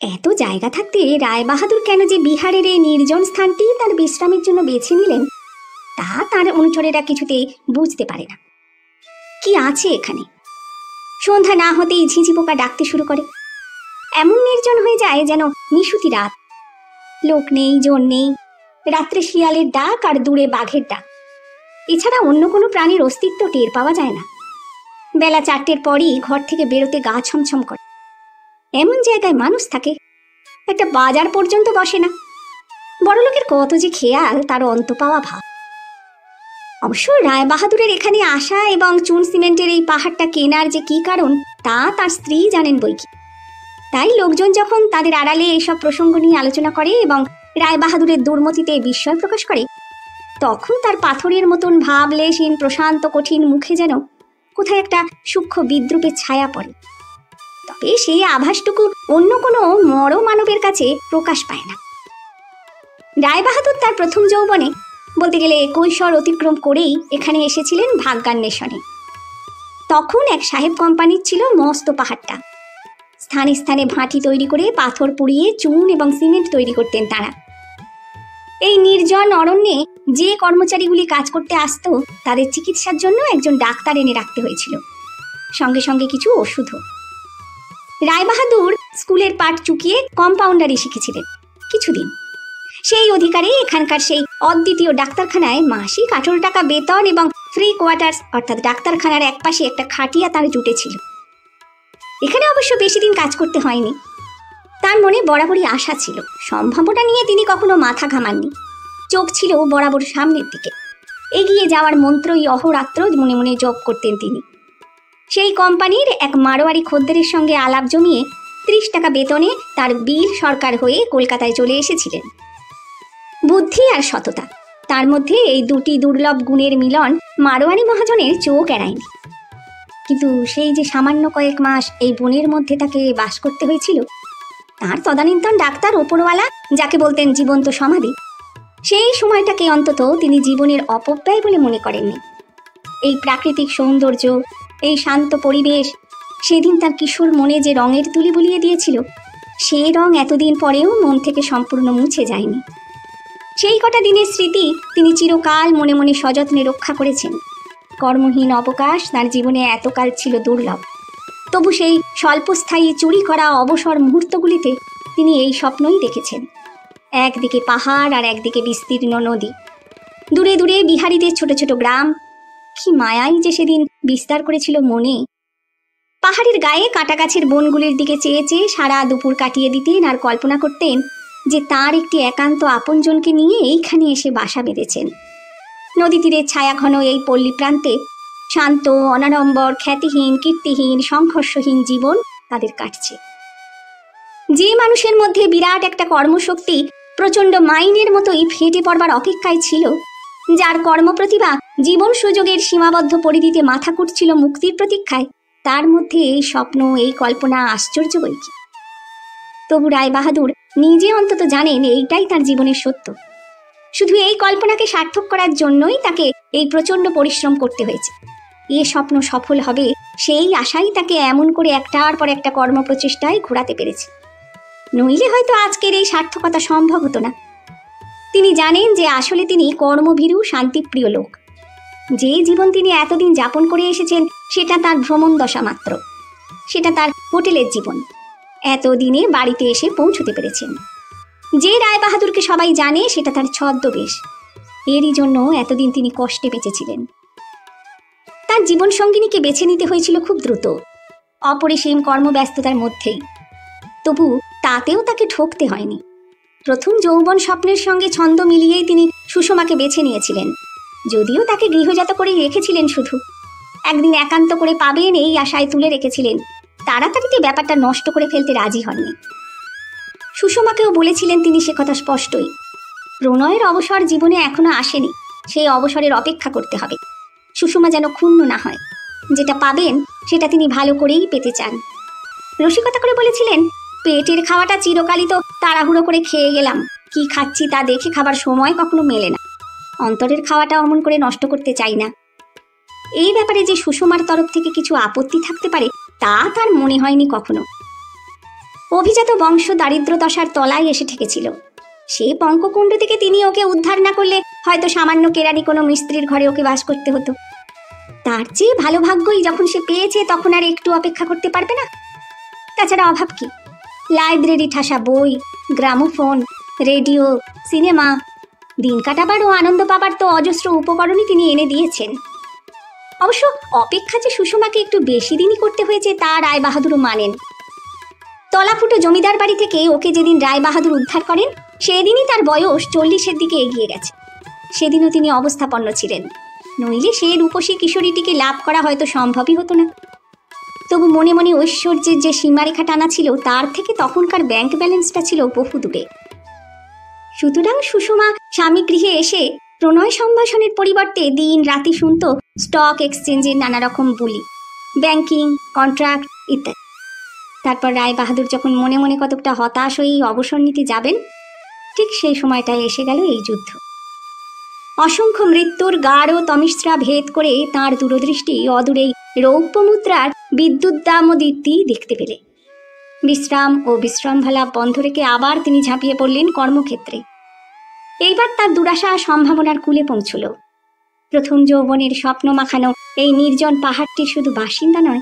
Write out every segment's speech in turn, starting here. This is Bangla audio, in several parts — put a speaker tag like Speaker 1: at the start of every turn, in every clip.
Speaker 1: এত জায়গা থাকতে রায়বাহাদুর কেন যে বিহারের এই নির্জন স্থানটি তার বিশ্রামের জন্য বেছে নিলেন তা তার অনুচরেরা কিছুতেই বুঝতে পারে না। কি আছে এখানে? সন্ধ্যা না হতেই ঝিঁঝি পোকা ডাকতে শুরু করে। এমন নির্জন হয়ে যায় যেন নিশুতি রাত। লোক নেই, জন নেই। রাত্রে শিয়ালের ডাক আর দূরে বাঘের ডাক, এছাড়া অন্য কোনো প্রাণীর অস্তিত্ব টের পাওয়া যায় না। বেলা 4টের পরই ঘর থেকে বেরোতে গা ছমছম করে। এমন জায়গায় মানুষ থাকে, একটা বাজার পর্যন্ত বসে না। বড়লোকের কত যে খেয়াল, তার অন্ত পাওয়া ভাব। অবশ্য রায়বাহাদুরের এখানে আসা এবং চুন সিমেন্টের এই পাহাড়টা কেনার যে কি কারণ তা তার স্ত্রী জানেন বইকি। তাই লোকজন যখন তাদের আড়ালে এইসব প্রসঙ্গ নিয়ে আলোচনা করে এবং রায়বাহাদুরের দুর্মতিতে বিস্ময় প্রকাশ করে, তখন তার পাথরের মতন ভাবলেশহীন প্রশান্ত কঠিন মুখে যেন কোথায় একটা সূক্ষ্ম বিদ্রুপের ছায়া পড়ে। তবে সেই আভাসটুকু অন্য কোনো মর মানবের কাছে প্রকাশ পায় না। রায়বাহাদুর তার প্রথম যৌবনে, বলতে গেলে কৈশোর অতিক্রম করেই এখানে এসেছিলেন ভাগ্যান্বেষণে। তখন এক সাহেব কোম্পানির ছিল মস্ত পাহাড়টা। স্থানে স্থানে ভাঁটি তৈরি করে পাথর পুড়িয়ে চুন এবং সিমেন্ট তৈরি করতেন তারা। এই নির্জন অরণ্যে যে কর্মচারীগুলি কাজ করতে আসতো তাদের চিকিৎসার জন্য একজন ডাক্তার এনে রাখতে হয়েছিল, সঙ্গে সঙ্গে কিছু ওষুধও। রায়বাহাদুর স্কুলের পাঠ চুকিয়ে কম্পাউন্ডারি শিখেছিলেন কিছুদিন। সেই অধিকারে এখানকার সেই অদ্বিতীয় ডাক্তারখানায় মাসিক 18 টাকা বেতন এবং ফ্রি কোয়ার্টার্স, অর্থাৎ ডাক্তারখানার একপাশে একটা খাটিয়া তার জুটেছিল। এখানে অবশ্য বেশি দিন কাজ করতে হয়নি। তার মনে বরাবরই আশা ছিল, সম্ভাবনা নিয়ে তিনি কখনো মাথা ঘামাননি। চোখ ছিল বরাবর সামনের দিকে, এগিয়ে যাওয়ার মন্ত্রই অহরাত্র মনে মনে জপ করতেন তিনি। সেই কোম্পানির এক মারোয়ারি খদ্দেরের সঙ্গে আলাপ জমিয়ে 30 টাকা বেতনে তার বিল সরকার হয়ে কলকাতায় চলে এসেছিলেন। বুদ্ধি আর সততা, তার মধ্যে এই দুটি দুর্লভ গুণের মিলন মারোয়ারি মহাজনের চোখ এড়ায়নি। কিন্তু সেই যে সামান্য কয়েক মাস এই বনের মধ্যে তাকে বাস করতে হয়েছিল, তার তদানীন্তন ডাক্তার ওপরওয়ালা, যাকে বলতেন জীবন্ত সমাধি, সেই সময়টাকে অন্তত তিনি জীবনের অপব্যয় বলে মনে করেননি। এই প্রাকৃতিক সৌন্দর্য, এই শান্ত পরিবেশ সেদিন তার কিশোর মনে যে রঙের তুলি বুলিয়ে দিয়েছিল, সেই রং এতদিন পরেও মন থেকে সম্পূর্ণ মুছে যায়নি। সেই কটা দিনের স্মৃতি তিনি চিরকাল মনে মনে সযত্নে রক্ষা করেছেন। কর্মহীন অবকাশ তার জীবনে এতকাল ছিল দুর্লভ। তবু সেই স্বল্পস্থায়ী চুরি করা অবসর মুহূর্তগুলিতে তিনি এই স্বপ্নই দেখেছেন। একদিকে পাহাড় আর একদিকে বিস্তীর্ণ নদী, দূরে দূরে বিহারীদের ছোট ছোট গ্রাম। কি মায়াই যে সেদিন বিস্তার করেছিল মনে। পাহাড়ের গায়ে কাটা গাছের বনগুলির দিকে চেয়ে চেয়ে সারা দুপুর কাটিয়ে দিতেন আর কল্পনা করতেন যে তার একটি একান্ত আপনজনকে নিয়ে এইখানে এসে বাসা বেঁধেছেন। নদী তীরের ছায়াঘন এই পল্লী প্রান্তে শান্ত, অনাড়ম্বর, খ্যাতিহীন, কীর্তিহীন, সংঘর্ষহীন জীবন তাদের কাটছে। যে মানুষের মধ্যে বিরাট একটা কর্মশক্তি প্রচণ্ড মাইনের মতোই ফেটে পড়বার অপেক্ষায় ছিল, যার কর্মপ্রতিভা জীবন সুযোগের সীমাবদ্ধ পরিধিতে মাথা কুটছিল মুক্তির প্রতীক্ষায়, তার মধ্যে এই স্বপ্ন, এই কল্পনা আশ্চর্য বৈকি। তবু রায়বাহাদুর নিজে অন্তত জানেন এইটাই তার জীবনের সত্য। শুধু এই কল্পনাকে সার্থক করার জন্যই তাকে এই প্রচণ্ড পরিশ্রম করতে হয়েছে। এ স্বপ্ন সফল হবে সেই আশাই তাকে এমন করে একটার পর একটা কর্মপ্রচেষ্টায় ঘোরাতে পেরেছে। নইলে হয়তো আজকের এই সার্থকতা সম্ভব হতো না। তিনি জানেন যে আসলে তিনি কর্মভীরু, শান্তিপ্রিয় লোক। যে জীবন তিনি এতদিন যাপন করে এসেছেন সেটা তার ভ্রমণ দশা মাত্র, সেটা তার হোটেলের জীবন। এতদিনে বাড়িতে এসে পৌঁছতে পেরেছেন। যে রায়বাহাদুরকে সবাই জানে সেটা তার ছদ্মবেশ। এরই জন্য এতদিন তিনি কষ্টে বেঁচেছিলেন। তার জীবন সঙ্গিনীকে বেছে নিতে হয়েছিল খুব দ্রুত, অপরিসীম কর্মব্যস্ততার মধ্যেই। তবু তাতেও তাকে ঠকতে হয়নি। প্রথম যৌবন স্বপ্নের সঙ্গে ছন্দ মিলিয়েই তিনি সুষমাকে বেছে নিয়েছিলেন, যদিও তাকে গৃহজাত করেই রেখেছিলেন। শুধু একদিন একান্ত করে পাবেন এই আশায় তুলে রেখেছিলেন। তাড়াতাড়িতে ব্যাপারটা নষ্ট করে ফেলতে রাজি হননি। সুষমাকেও বলেছিলেন তিনি সে কথা স্পষ্টই। প্রণয়ের অবসর জীবনে এখনো আসেনি, সেই অবসরের অপেক্ষা করতে হবে। সুষমা যেন ক্ষুণ্ণ না হয়। যেটা পাবেন সেটা তিনি ভালো করেই পেতে চান। রসিকতা করে বলেছিলেন, পেটের খাওয়াটা চিরকালই তো তাড়াহুড়ো করে খেয়ে গেলাম, কি খাচ্ছি তা দেখে খাবার সময় কখনো মেলে না। অন্তরের খাওয়াটা অমন করে নষ্ট করতে চাই না। এই ব্যাপারে যে সুষমার তরফ থেকে কিছু আপত্তি থাকতে পারে তা তার মনে হয়নি কখনো। অভিজাত বংশ দারিদ্রদশার তলায় এসে ঠেকেছিল। সে পঙ্ককুণ্ড থেকে তিনি ওকে উদ্ধার না করলে হয়তো সামান্য কেরানি কোনো মিস্ত্রির ঘরে ওকে বাস করতে হতো। তার চেয়ে ভালো ভাগ্যই যখন সে পেয়েছে তখন আর একটু অপেক্ষা করতে পারবে না। তাছাড়া অভাব কি? লাইব্রেরি ঠাসা বই, গ্রামোফোন, রেডিও, সিনেমা, দিন কাটাবার ও আনন্দ পাবার তো অজস্র উপকরণই তিনি এনে দিয়েছেন। অবশ্য অপেক্ষা যে সুষমাকে একটু বেশি দিনই করতে হয়েছে তা রায়বাহাদুরও মানেন। তলাফুটো জমিদার বাড়ি থেকে ওকে যেদিন রায়বাহাদুর উদ্ধার করেন সেদিনই তার বয়স 40-এর দিকে এগিয়ে গেছে। সেদিনও তিনি অবস্থাপন্ন ছিলেন, নইলে সে রূপসী কিশোরীটিকে লাভ করা হয়তো সম্ভবই হতো না। তবু মনে মনে ঐশ্বর্যের যে সীমারেখা টানা ছিল তার থেকে তখনকার ব্যাংক ব্যালেন্সটা ছিল বহু দূরে। সুতরাং সুষমা স্বামী গৃহে এসে প্রণয় সম্ভাষণের পরিবর্তে দিন রাতি শুনত স্টক এক্সচেঞ্জের নানা রকম বুলি, ব্যাংকিং, কন্ট্রাক্ট ইত্যাদি। তারপর রায়বাহাদুর যখন মনে মনে কতকটা হতাশ হয়ে অবসর নিতে যাবেন, ঠিক সেই সময়টায় এসে গেল এই যুদ্ধ। অসংখ্য মৃত্যুর গাঢ় তমিশ্রা ভেদ করে তাঁর দূরদৃষ্টি অদূরেই রৌপ্য মুদ্রার বিদ্যুদ্দামদীপ্তি দেখতে পেলে। বিশ্রাম ও বিশ্রামভালা বন্ধ রেখে আবার তিনি ঝাঁপিয়ে পড়লেন কর্মক্ষেত্রে। এইবার তার দুরাশা সম্ভাবনার কূলে পৌঁছল। প্রথম যৌবনের স্বপ্ন মাখানো এই নির্জন পাহাড়টির শুধু বাসিন্দা নয়,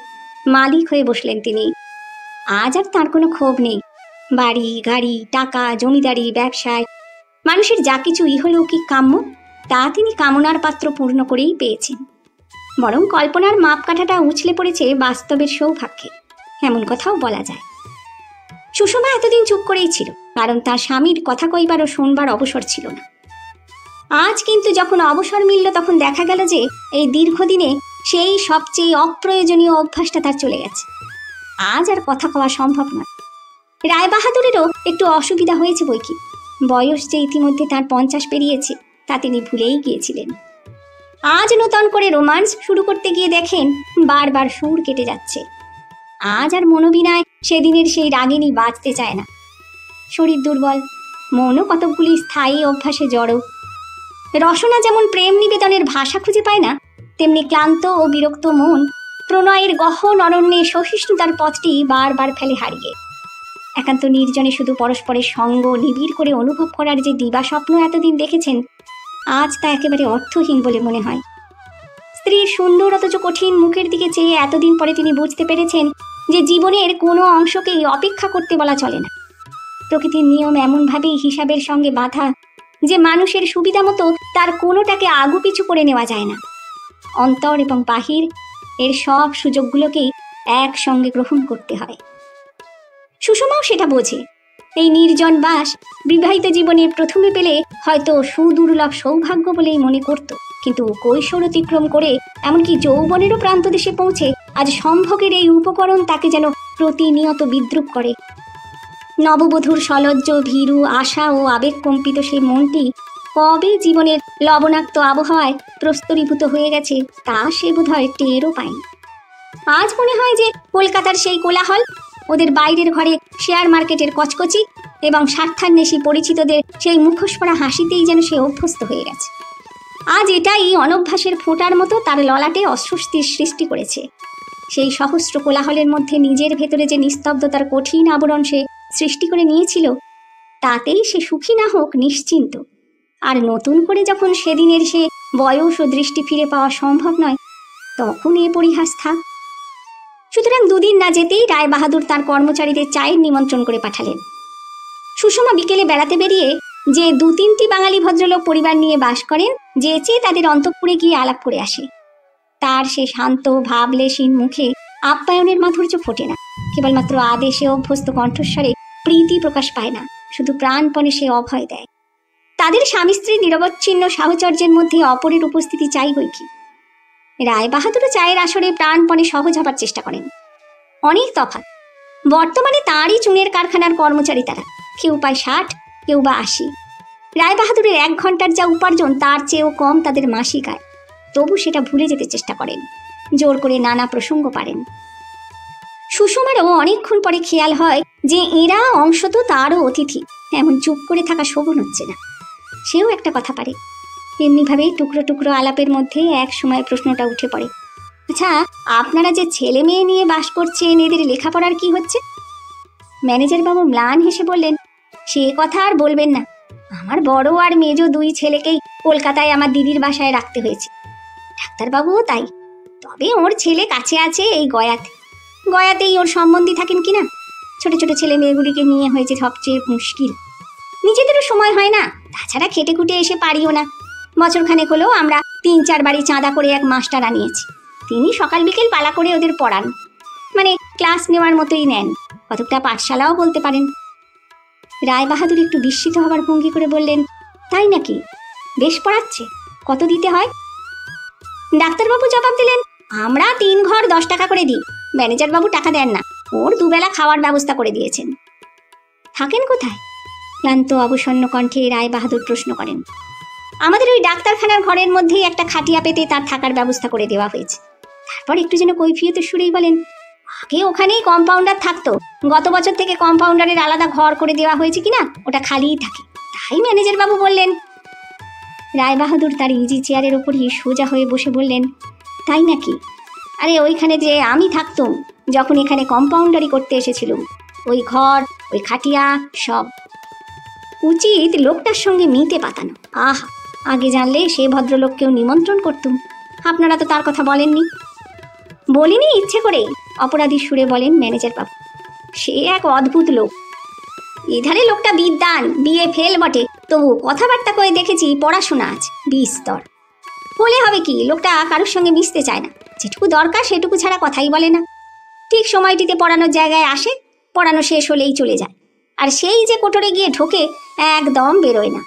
Speaker 1: মালিক হয়ে বসলেন তিনি। আজ আর তার কোনো ক্ষোভ নেই। বাড়ি, গাড়ি, টাকা, জমিদারি, ব্যবসায়, মানুষের যা কিছু ইহলৌকিক কাম্য তা তিনি কামনার পাত্র পূর্ণ করেই পেয়েছেন। বরং কল্পনার মাপকাঠাটা উছলে পড়েছে বাস্তবের সৌভাগ্যে, এমন কথাও বলা যায়। সুষমা এতদিন চুপ করেই ছিল, কারণ তার স্বামীর কথা কইবার ও শোনবার অবসর ছিল না। আজ কিন্তু যখন অবসর মিলল তখন দেখা গেল যে এই দীর্ঘদিনে সেই সবচেয়ে অপ্রয়োজনীয় অভ্যাসটা তার চলে গেছে। আজ আর কথা কওয়া সম্ভব নয়। রায়বাহাদুরেরও একটু অসুবিধা হয়েছে বৈকি। বয়স যে ইতিমধ্যে তার 50 পেরিয়েছে তা তিনি ভুলেই গিয়েছিলেন। আজ নতুন করে রোমান্স শুরু করতে গিয়ে দেখেন বারবার সুর কেটে যাচ্ছে। আজ আর মনোবিনায় সেদিনের সেই রাগিনী বাঁচতে চায় না। শরীর দুর্বল, মনও কতকগুলি স্থায়ী অভ্যাসে জড়ো। রসনা যেমন প্রেম নিবেদনের ভাষা খুঁজে পায় না, তেমনি ক্লান্ত ও বিরক্ত মন প্রণয়ের গহন অরণ্যে সহিষ্ণুতার পথটি বারবার ফেলে হারিয়ে। একান্ত নির্জনে শুধু পরস্পরের সঙ্গ নিবিড় করে অনুভব করার যে দিবা স্বপ্ন এতদিন দেখেছেন, আজ তা একেবারে অর্থহীন বলে মনে হয়। স্ত্রীর সুন্দর অথচ কঠিন মুখের দিকে চেয়ে এতদিন পরে তিনি বুঝতে পেরেছেন যে জীবনের কোনো অংশকেই অপেক্ষা করতে বলা চলে না। প্রকৃতির নিয়ম এমনভাবেই হিসাবের সঙ্গে বাঁধা যে মানুষের সুবিধা মতো তার কোনোটাকে আগুপিছু করে নেওয়া যায় না। অন্তর এবং বাহির এর সব সুযোগগুলোকেই একসঙ্গে গ্রহণ করতে হয়। সুষমাও সেটা বোঝে। এই নির্জন বাস বিবাহিত জীবনে প্রথমে পেলে হয়তো সুদুর্লভ সৌভাগ্য বলেই মনে করত, কিন্তু কৈশোর অতিক্রম করে এমনকি যৌবনেরও প্রান্তদেশে পৌঁছে আজ সম্ভোগের এই উপকরণ তাকে যেন প্রতিনিয়ত বিদ্রুপ করে। নববধূর সলজ্জ ভীরু আশা ও আবেগ কম্পিত সেই মনটি কবে জীবনের লবণাক্ত আবহাওয়ায় প্রস্তরীভূত হয়ে গেছে তা সে বোধহয় টেরও পায়নি। আজ মনে হয় যে কলকাতার সেই কোলাহল, ওদের বাইরের ঘরে শেয়ার মার্কেটের কচকচি এবং স্বার্থান্বেষী পরিচিতদের সেই মুখোশ পরা হাসিতেই যেন সে অভ্যস্ত হয়ে গেছে। আজ এটাই অনভ্যাসের ফোঁটার মতো তার ললাটে অস্বস্তির সৃষ্টি করেছে। সেই সহস্র কোলাহলের মধ্যে নিজের ভেতরে যে নিস্তব্ধতার কঠিন আবরণ সে সৃষ্টি করে নিয়েছিল, তাতেই সে সুখী না হোক নিশ্চিন্ত। আর নতুন করে যখন সেদিনের সে বয়স ও দৃষ্টি ফিরে পাওয়া সম্ভব নয়, তখন এ পরিহাস থাক। সুতরাং দুদিন না যেতেই রায়বাহাদুর তার কর্মচারীদের চায়ের নিমন্ত্রণ করে পাঠালেন। সুষমা বিকেলে বেড়াতে বেরিয়ে যে 2-3টি বাঙালি ভদ্রলোক পরিবার নিয়ে বাস করেন, যেচে তাদের অন্তঃপুরে গিয়ে আলাপ করে আসে। তার সে শান্ত ভাবলেশীন মুখে আপ্যায়নের মাধুর্য ফোটে না, কেবলমাত্র আদেশে অভ্যস্ত কণ্ঠস্বরে প্রীতি প্রকাশ পায় না, শুধু প্রাণপণে সে অভয় দেয়। তাদের স্বামী স্ত্রীর নিরবচ্ছিন্ন সাহচর্যের মধ্যে অপরের উপস্থিতি চাই বৈকি। রায়বাহাদুরও চায়ের আসরে প্রাণপণে সহজ হবার চেষ্টা করেন। অনেক তফাৎ। বর্তমানে তাঁরই চুনের কারখানার কর্মচারী তারা, কেউ পায় 60, কেউ বা 80। রায়বাহাদুরের 1 ঘন্টার যা উপার্জন তার চেয়েও কম তাদের মাসিক আয়, তবু সেটা ভুলে যেতে চেষ্টা করেন, জোর করে নানা প্রসঙ্গ পারেন। সুষমারও অনেকক্ষণ পরে খেয়াল হয় যে এরা অংশত তারও অতিথি, এমন চুপ করে থাকা শোভন হচ্ছে না। সেও একটা কথা পারে। এমনিভাবে টুকরো টুকরো আলাপের মধ্যে এক সময় প্রশ্নটা উঠে পড়ে, আচ্ছা আপনারা যে ছেলে মেয়ে নিয়ে বাস করছেন, এদের লেখাপড়ার কি হচ্ছে? ম্যানেজার বাবু ম্লান হেসে বললেন, সে কথা আর বলবেন না। আমার বড় আর মেজো দুই ছেলেকেই কলকাতায় আমার দিদির বাসায় রাখতে হয়েছে। ডাক্তারবাবুও তাই। তবে ওর ছেলে কাছে আছে এই গয়াতেই ওর সম্বন্ধী থাকেন কিনা। ছোট ছোট ছেলে মেয়েগুলিকে নিয়ে হয়েছে সবচেয়ে মুশকিল। নিজেদেরও সময় হয় না, তাছাড়া খেটে খুটে এসে পারিও না। বছরখানেক হলেও আমরা 3-4 বাড়ি চাঁদা করে এক মাস্টার আনিয়েছি। তিনি সকাল বিকেল পালা করে ওদের পড়ান, মানে ক্লাস নেওয়ার মতোই নেন, কতকটা পাঠশালাও বলতে পারেন। রায়বাহাদুর একটু বিস্মিত হবার ভঙ্গি করে বললেন, তাই নাকি? বেশ পড়াচ্ছে? কত দিতে হয়? ডাক্তারবাবু জবাব দিলেন, আমরা 3 ঘর 10 টাকা করে দিই। ম্যানেজার বাবু টাকা দেন না, ওর দুবেলা খাওয়ার ব্যবস্থা করে দিয়েছেন। থাকেন কোথায়? ক্লান্ত অবসন্ন কণ্ঠে রায়বাহাদুর প্রশ্ন করেন। আমাদের ওই ডাক্তারখানার ঘরের মধ্যেই একটা খাটিয়া পেতে তার থাকার ব্যবস্থা করে দেওয়া হয়েছে। তারপর একটু যেন কৈফিয়তের সুরেই বলেন, আগে ওখানেই কম্পাউন্ডার থাকতো, গত বছর থেকে কম্পাউন্ডারের আলাদা ঘর করে দেওয়া হয়েছে কিনা ওটা খালিই থাকে, তাই ম্যানেজার বাবু বললেন। রায়বাহাদুর তার ইজি চেয়ারের ওপরই সোজা হয়ে বসে বললেন, তাই নাকি? আরে ওইখানে যে আমি থাকতুম যখন এখানে কম্পাউন্ডারি করতে এসেছিলুম, ওই ঘর, ওই খাটিয়া সব। উচিত লোকটার সঙ্গে মিতে পাতানো। আহা, আগে জানলে সে ভদ্রলোককেও নিমন্ত্রণ করতুম। আপনারা তো তার কথা বলেননি। বলিনি ইচ্ছে করে, অপরাধী সুরে বলেন ম্যানেজার বাবু। সে এক অদ্ভুত লোক। এধারে লোকটা বিদ্বান, বিয়ে ফেল বটে, তবু কথাবার্তা করে দেখেছি পড়াশোনা আছে বিস্তর। বলে হবে কি, লোকটা কারোর সঙ্গে মিশতে চায় না, যেটুকু দরকার সেটুকু ছাড়া কথাই বলে না। ঠিক সময়টিতে পড়ানোর জায়গায় আসে, পড়ানো শেষ হলেই চলে যায়। আর সেই যে কোটরে গিয়ে ঢোকে, একদম বেরোয় না।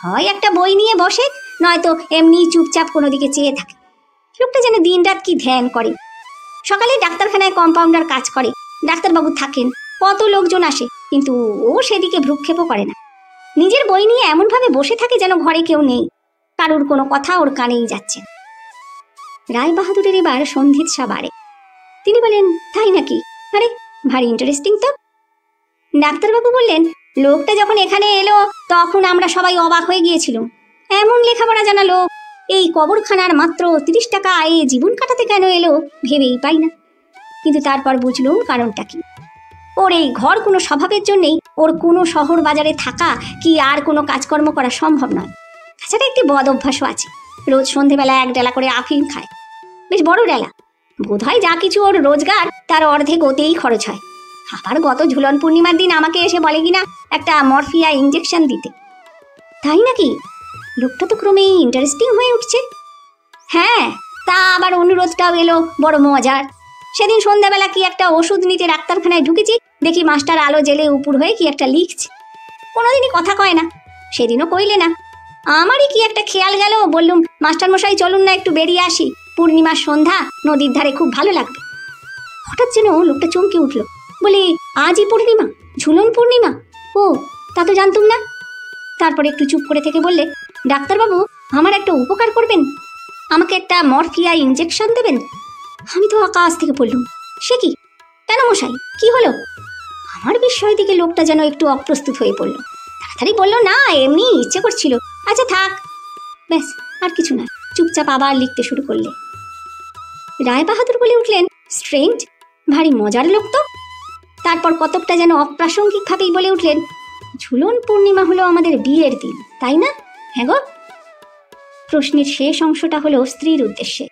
Speaker 1: হয় একটা বই নিয়ে বসে, নয়তো এমনি চুপচাপ কোনো দিকে চেয়ে থাকে। লোকটা যেন দিনরাত কি ধ্যান করে। সকালে ডাক্তারখানায় কম্পাউন্ডার কাজ করে, ডাক্তারবাবু থাকেন, কত লোকজন আসে, কিন্তু ও সেদিকে ভ্রুক্ষেপও করে না। নিজের বই নিয়ে এমনভাবে বসে থাকে যেন ঘরে কেউ নেই, কারুর কোনো কথা ওর কানেই যাচ্ছে। রায়বাহাদুরের এবার সন্ধিৎসা বাড়ে। তিনি বলেন, তাই নাকি? আরে ভারী ইন্টারেস্টিং তো। ডাক্তারবাবু বললেন, লোকটা যখন এখানে এলো তখন আমরা সবাই অবাক হয়ে গিয়েছিলাম। এমন লেখাপড়া জানা লোক এই কবরখানার মাত্র 30 টাকা আয়ে জীবন কাটাতে কেন এলো ভেবেই পাই না। কিন্তু তারপর বুঝলুম কারণটা কি। ওর এই ঘর কোনো স্বভাবের জন্যেই ওর কোনো শহর বাজারে থাকা কি আর কোনো কাজকর্ম করা সম্ভব নয়। তাছাড়া একটি বদ অভ্যাসও আছে, রোজ সন্ধেবেলা 1 ডেলা করে আফিম খায়, বেশ বড় ডেলা। বোধহয় যা কিছু ওর রোজগার তার অর্ধেক ওতেই খরচ হয়। আবার গত ঝুলন পূর্ণিমার দিন আমাকে এসে বলে কিনা একটা মরফিয়া ইঞ্জেকশন দিতে। তাই নাকি? লোকটা তো ক্রমেই ইন্টারেস্টিং হয়ে উঠছে। হ্যাঁ, তা আবার অনুরোধটাও এলো বড় মজার। সেদিন সন্ধ্যাবেলা কি একটা ওষুধ নিতে ডাক্তারখানায় ঢুকেছি, দেখি মাস্টার আলো জেলে উপুর হয়ে কি একটা লিখছে। কোনোদিনই কথা কয় না, সেদিনও কইলে না। আমারই কি একটা খেয়াল গেল, বললুম, মাস্টার মশাই চলুন না একটু বেরিয়ে আসি, পূর্ণিমার সন্ধ্যা, নদীর ধারে খুব ভালো লাগবে। হঠাৎ যেন লোকটা চমকে উঠল, বলে, আজই পূর্ণিমা? ঝুলন পূর্ণিমা? ও, তা তো জানতুম না। তারপরে একটু চুপ করে থেকে বললে, ডাক্তারবাবু আমার একটা উপকার করবেন, আমাকে একটা মরফিয়া ইঞ্জেকশন দেবেন। আমি তো আকাশ থেকে পড়লুম, সে কি? কেন মশাই, কি হলো? আমার বিস্ময় দিকে লোকটা যেন একটু অপ্রস্তুত হয়ে পড়ল। তাড়াতাড়ি বলল, না এমনি ইচ্ছে করছিল। আচ্ছা থাক। ব্যাস, আর কিছু না, চুপচাপ আবার লিখতে শুরু করলে। রায়বাহাদুর বলে উঠলেন, স্ট্রেঞ্জ, ভারী মজার লোক তো। তারপর কতকটা যেন অপ্রাসঙ্গিকভাবেই বলে উঠলেন, ঝুলন পূর্ণিমা হলো আমাদের বিয়ের দিন, তাই না? হ্যাঁ গো। প্রশ্নের শেষ অংশটা হলো স্ত্রীর উদ্দেশ্যে।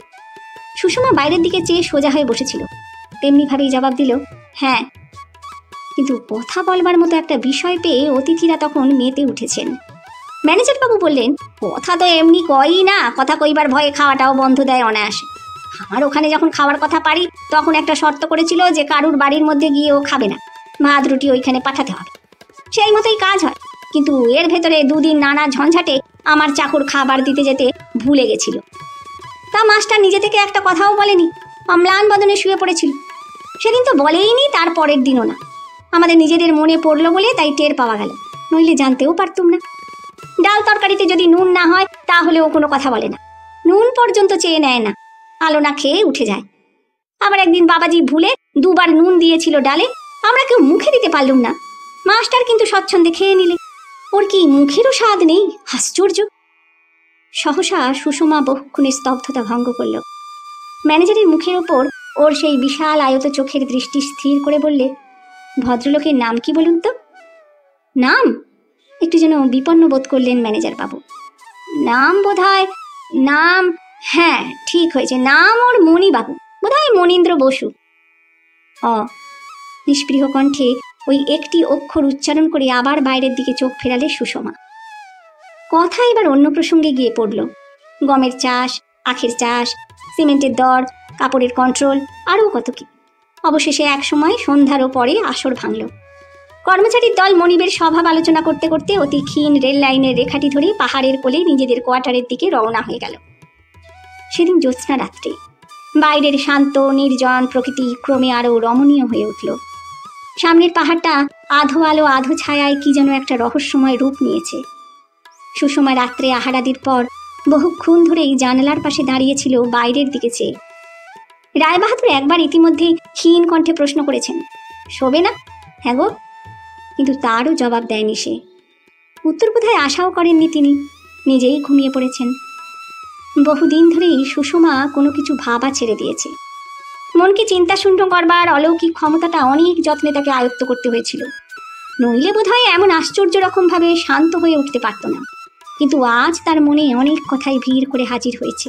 Speaker 1: সুষমা বাইরের দিকে চেয়ে সোজা হয়ে বসেছিল, তেমনিভাবেই জবাব দিল, হ্যাঁ। কিন্তু কথা বলবার মতো একটা বিষয় পেয়ে অতিথিরা তখন মেতে উঠেছেন। ম্যানেজার বাবু বললেন, কথা তো এমনি কয়ই না, কথা কইবার ভয়ে খাওয়াটাও বন্ধ দেয় অনায়াসে। আমার ওখানে যখন খাওয়ার কথা পারি তখন একটা শর্ত করেছিল যে কারুর বাড়ির মধ্যে গিয়ে ও খাবে না, ভাত রুটি ওইখানে পাঠাতে হবে। সেই মতোই কাজ হয়, কিন্তু এর ভেতরে 2 দিন নানা ঝঞ্ঝাটে আমার চাকর খাবার দিতে যেতে ভুলে গেছিল। তা মাস্টার নিজে থেকে একটা কথাও বলেনি, অম্লান বদনে শুয়ে পড়েছিল। সেদিন তো বলেইনি, তার পরের দিনও না। আমাদের নিজেদের মনে পড়লো বলে তাই টের পাওয়া গেল, নইলে জানতেও পারতুম না। ডাল তরকারিতে যদি নুন না হয় তাহলেও কোনো কথা বলে না, নুন পর্যন্ত চেয়ে নেয় না, আলো না খেয়ে উঠে যায়। আবার একদিন বাবাজি ভুলে 2 বার নুন দিয়েছিল ডালে, আমরা কেউ মুখে দিতে পারলুম না, মাস্টার কিন্তু স্বচ্ছন্দে খেয়ে নিলে। ওর কি মুখেরও স্বাদ নেই? আশ্চর্য। সহসা সুষমা বহুক্ষণের স্তব্ধতা ভঙ্গ করল। ম্যানেজারের মুখের ওপর ওর সেই বিশাল আয়ত চোখের দৃষ্টি স্থির করে বললে, ভদ্রলোকের নাম কি বলুন তো? নাম? একটু যেন বিপন্ন বোধ করলেন ম্যানেজার বাবু। নাম বোধহয়, নাম, হ্যাঁ ঠিক হয়েছে, নাম ওর মণিবাবু, বোধহয় মনীন্দ্র বসু। নিষ্পৃহ কণ্ঠে ওই একটি অক্ষর উচ্চারণ করে আবার বাইরের দিকে চোখ ফেরালে সুষমা। কথা এবার অন্য প্রসঙ্গে গিয়ে পড়ল। গমের চাষ, আখের চাষ, সিমেন্টের দর, কাপড়ের কন্ট্রোল, আরও কত কি। অবশেষে এক সময় সন্ধ্যারও পরে আসর ভাঙল। কর্মচারীর দল মনিবের স্বভাব আলোচনা করতে করতে অতি ক্ষীণ রেল লাইনের রেখাটি ধরে পাহাড়ের কোলে নিজেদের কোয়ার্টারের দিকে রওনা হয়ে গেল। সেদিন জ্যোৎস্না রাত্রে বাইরের শান্ত নির্জন প্রকৃতি ক্রমে আরও রমণীয় হয়ে উঠল। সামনের পাহাড়টা আধো আলো আধো ছায়ায় কি যেন একটা রহস্যময় রূপ নিয়েছে। সুষমা রাত্রে আহারাদির পর বহুক্ষণ ধরেই জানালার পাশে দাঁড়িয়েছিল বাইরের দিকে চেয়ে। রায়বাহাদুর একবার ইতিমধ্যে ক্ষীণ কণ্ঠে প্রশ্ন করেছেন, শোবে না? হ্যাঁ গো। কিন্তু তারও জবাব দেয়নি সে। উত্তর বোধহয় আশাও করেননি তিনি, নিজেই ঘুমিয়ে পড়েছেন। বহুদিন ধরেই সুষমা কোনো কিছু ভাবা ছেড়ে দিয়েছে। মনকে চিন্তাশূন্য করবার অলৌকিক ক্ষমতাটা অনেক যত্নে তাকে আয়ত্ত করতে হয়েছিল, নইলে বোধহয় এমন আশ্চর্য রকমভাবে শান্ত হয়ে উঠতে পারত না। কিন্তু আজ তার মনে অনেক কথাই ভিড় করে হাজির হয়েছে।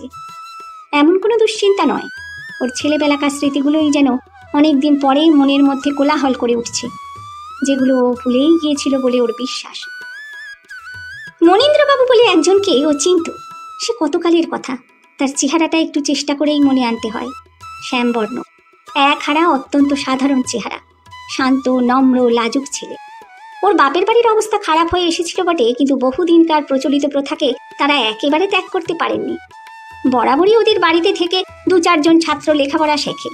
Speaker 1: এমন কোনো দুশ্চিন্তা নয়, ওর ছেলেবেলাকার স্মৃতিগুলোই যেন অনেক দিন পরেই মনের মধ্যে কোলাহল করে উঠছে, যেগুলো ও ভুলেই গিয়েছিল বলে ওর বিশ্বাস। মনীন্দ্রবাবু বলে একজনকে ও চিনত, সে কতকালের কথা। তার চেহারাটা একটু চেষ্টা করেই মনে আনতে হয়। শ্যামবর্ণ, এক হারা অত্যন্ত সাধারণ চেহারা, শান্ত নম্র লাজুক ছেলে। ওর বাপের বাড়ির অবস্থা খারাপ হয়ে এসেছিল বটে, কিন্তু বহুদিনকার প্রচলিত প্রথাকে তারা একেবারে ত্যাগ করতে পারেননি। বরাবরই ওদের বাড়িতে থেকে 2-4 জন ছাত্র লেখাপড়া শেখে।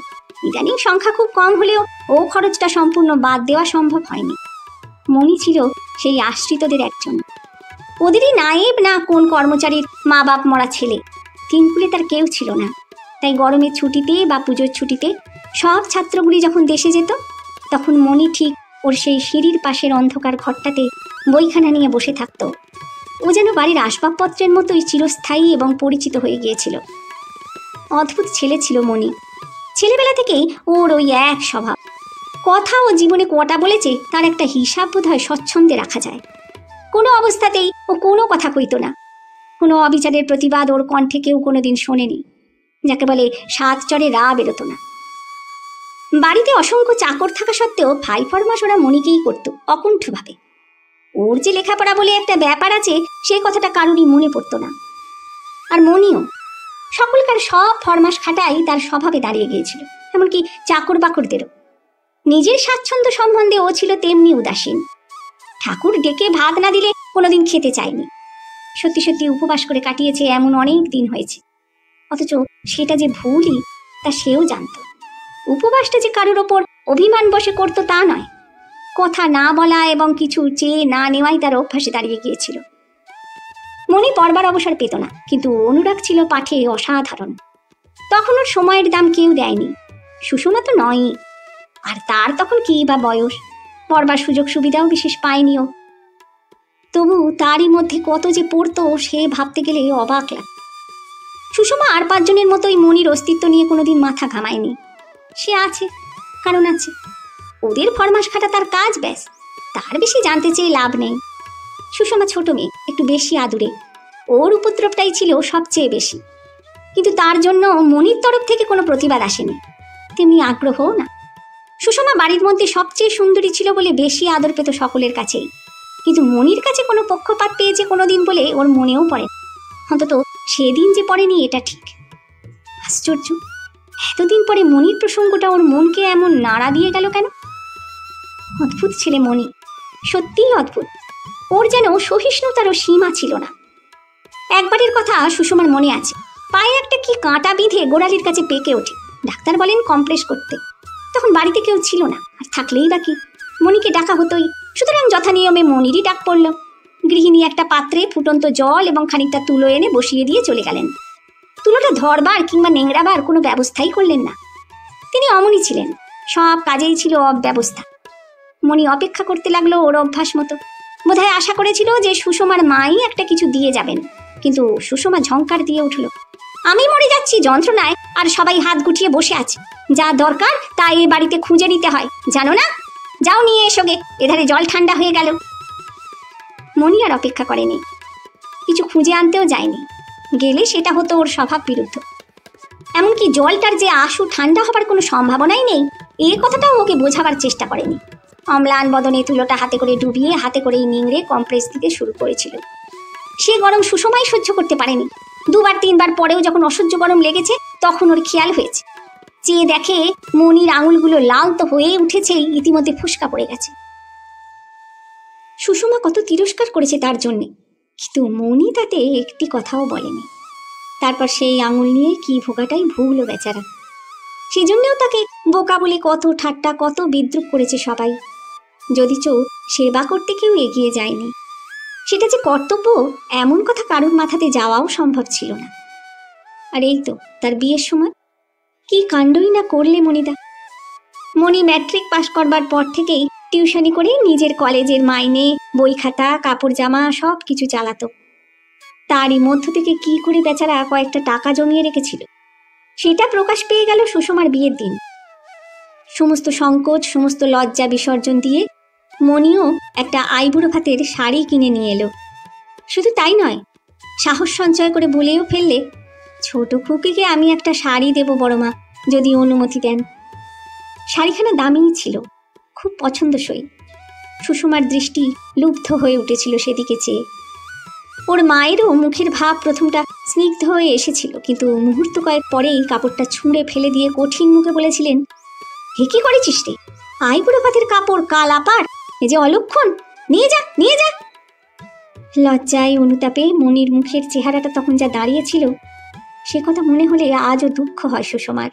Speaker 1: ইদানিং সংখ্যা খুব কম হলেও ও খরচটা সম্পূর্ণ বাদ দেওয়া সম্ভব হয়নি। মণি ছিল সেই আশ্রিতদের একজন। ওদেরই নায়েব না কোন কর্মচারীর মা বাপ মরা ছেলে। তিনকুলে তার কেউ ছিল না, তাই গরমের ছুটিতে বা পুজোর ছুটিতে সব ছাত্রগুলি যখন দেশে যেত, তখন মণি ঠিক ওর সেই সিঁড়ির পাশের অন্ধকার ঘরটাতে বইখানা নিয়ে বসে থাকত। ও যেন বাড়ির আসবাবপত্রের মতোই চিরস্থায়ী এবং পরিচিত হয়ে গিয়েছিল। অদ্ভুত ছেলে ছিল মণি। ছেলেবেলা থেকেই ওর ওই এক স্বভাব। কথা ও জীবনে কটা বলেছে তার একটা হিসাব বোধহয় স্বচ্ছন্দে রাখা যায়। কোনো অবস্থাতেই ও কোনো কথা কইত না। কোনো অবিচারের প্রতিবাদ ওর কণ্ঠে কেউ কোনোদিন শোনেনি। যাকে বলে 7 চরে রা বেরোতো না। বাড়িতে অসংখ্য চাকর থাকা সত্ত্বেও ভাই ফরমাস ওরা মণিকেই করত অকুণ্ঠভাবে। ওর যে লেখাপড়া বলে একটা ব্যাপার আছে সে কথাটা কারোরই মনে পড়তো না। আর মণিও সকলকার সব ফরমাস খাটাই তার স্বভাবে দাঁড়িয়ে গিয়েছিল, এমনকি চাকর বাকরদেরও। নিজের স্বাচ্ছন্দ্য সম্বন্ধে ও ছিল তেমনি উদাসীন। ঠাকুর ডেকে ভাত না দিলে কোনোদিন খেতে চায়নি। সত্যি সত্যি উপবাস করে কাটিয়েছে এমন অনেক দিন হয়েছে, অথচ সেটা যে ভুলই তা সেও জানত। উপবাসটা যে কারোর ওপর অভিমান বসে করতো তা নয়, কথা না বলা এবং কিছু চেয়ে না নেওয়াই তার অভ্যাসে দাঁড়িয়ে গিয়েছিল। মণি পড়বার অবসর পেত না, কিন্তু অনুরাগ ছিল পাঠে অসাধারণ। তখন ওর সময়ের দাম কেউ দেয়নি, সুষমা তো নয়ই। আর তার তখন কি বা বয়স, পড়বার সুযোগ সুবিধাও বিশেষ পায়নিও। তবু তারই মধ্যে কত যে পড়তো সে ভাবতে গেলে অবাক লাগে। সুষমা আর 5 জনের মতোই মনির অস্তিত্ব নিয়ে কোনোদিন মাথা ঘামায়নি। সে আছে, কারণ আছে। ওদের ফরমাস খাটা তার কাজ, ব্যাস। তার বেশি জানতে চেয়ে লাভ নেই। সুষমা ছোট মেয়ে, একটু বেশি আদুরে। ওর উপদ্রবটাই ছিল সবচেয়ে বেশি। কিন্তু তার জন্য মনির তরফ থেকে কোনো প্রতিবাদ আসেনি, তেমনি আগ্রহও না। সুষমা বাড়ির মধ্যে সবচেয়ে সুন্দরী ছিল বলে বেশি আদর পেত সকলের কাছেই, কিন্তু মনির কাছে কোনো পক্ষপাত পেয়েছে কোনোদিন বলে ওর মনেও পড়ে। অন্তত সেদিন যে পড়েনি এটা ঠিক। আশ্চর্য, এতদিন পরে মনির প্রসঙ্গটা ওর মনকে এমন নাড়া দিয়ে গেল কেন? অদ্ভুত ছেলে মনি, সত্যিই অদ্ভুত। ওর যেন সহিষ্ণুতারও সীমা ছিল না। একবারের কথা সুষমার মনে আছে, পায়ে একটা কি কাঁটা বিঁধে গোড়ালির কাছে পেকে ওঠে। ডাক্তার বলেন কমপ্রেস করতে। তখন বাড়িতে কেউ ছিল না, আর থাকলেই বা কি, মনিকে ডাকা হতোই। সুতরাং যথানিয়মে মনিরই ডাক পড়ল। গৃহিণী একটা পাত্রে ফুটন্ত জল এবং খানিকটা তুলো এনে বসিয়ে দিয়ে চলে গেলেন। তুলোটা ধরবার কিংবা নেংড়াবার কোনো ব্যবস্থাই করলেন না। তিনি অমনি ছিলেন, সব কাজেই ছিল অব্যবস্থা। মনি অপেক্ষা করতে লাগলো ওর অভ্যাস মতো। বোধহয় আশা করেছিল যে সুষমার মাই একটা কিছু দিয়ে যাবেন, কিন্তু সুষমা ঝংকার দিয়ে উঠল, আমি মরে যাচ্ছি যন্ত্রণায়, আর সবাই হাত গুটিয়ে বসে আছে। যা দরকার তা এ বাড়িতে খুঁজে নিতে হয়, জানো না? যাও নিয়ে এসো গে, এধারে জল ঠান্ডা হয়ে গেল। মণি আর অপেক্ষা করেনি, কিছু খুঁজে আনতেও যায়নি। গেলে সেটা হতো ওর স্বভাব বিরুদ্ধ। এমনকি জলটার যে আশু ঠান্ডা হবার কোনো সম্ভাবনাই নেই, এই কথাটাও ওকে বোঝাবার চেষ্টা করেনি। অম্লান বদনে তুলোটা হাতে করে ডুবিয়ে হাতে করেই নিংড়ে কম্প্রেস দিতে শুরু করেছিল। সে গরম সুষমাই সহ্য করতে পারেনি। 2-3 বার পরেও যখন অসহ্য গরম লেগেছে, তখন ওর খেয়াল হয়েছে। চেয়ে দেখে মনির আঙুলগুলো লাল তো হয়ে উঠেছেই, ইতিমধ্যে ফুসকা পড়ে গেছে। সুষমা কত তিরস্কার করেছে তার জন্যে, কিন্তু মনি তাতে একটি কথাও বলেনি। তারপর সেই আঙুল নিয়ে কি ভোগাটাই ভুগলো বেচারা। সেজন্যেও তাকে বোকা বলে কত ঠাট্টা, কত বিদ্রুপ করেছে সবাই। যদিচ সেবা করতে কেউ এগিয়ে যায়নি। সেটা যে কর্তব্য, এমন কথা কারুর মাথাতে যাওয়াও সম্ভব ছিল না। আর এই তো তার বিয়ের সময় কি কাণ্ডই না করলে মনিদা। মনি ম্যাট্রিক পাশ করবার পর থেকেই টিউশনি করে নিজের কলেজের মাইনে, বই খাতা, কাপড় জামা সব কিছু চালাতো। তারই মধ্য থেকে কি করে বেচারা কয়েকটা টাকা জমিয়ে রেখেছিল, সেটা প্রকাশ পেয়ে গেল সুষমার বিয়ের দিন। সমস্ত সংকোচ, সমস্ত লজ্জা বিসর্জন দিয়ে মনিও একটা আইবুড়ো ভাতের শাড়ি কিনে নিয়ে এলো। শুধু তাই নয়, সাহস সঞ্চয় করে বলেও ফেললে, ছোট খুকিকে আমি একটা শাড়ি দেব বড়মা, যদি অনুমতি দেন। শাড়িখানা দামিই ছিল, খুব পছন্দসই। সুষমার দৃষ্টি লুব্ধ হয়ে উঠেছিল সেদিকে চেয়ে। ওর মায়েরও মুখের ভাব প্রথমটা স্নিগ্ধ হয়ে এসেছিল, কিন্তু মুহূর্ত কয়েক পরেই কাপড়টা ছুঁড়ে ফেলে দিয়ে কঠিন মুখে বলেছিলেন, হে কি করেছিস রে? আইবুড়ো ভাতের কাপড় কাল আপার, এ যে অলক্ষণ, নিয়ে যা নিয়ে যা। লজ্জায় অনুতাপে মনির মুখের চেহারাটা তখন যা দাঁড়িয়েছিল, সে কথা মনে হলে আজও দুঃখ হয় সুষমার।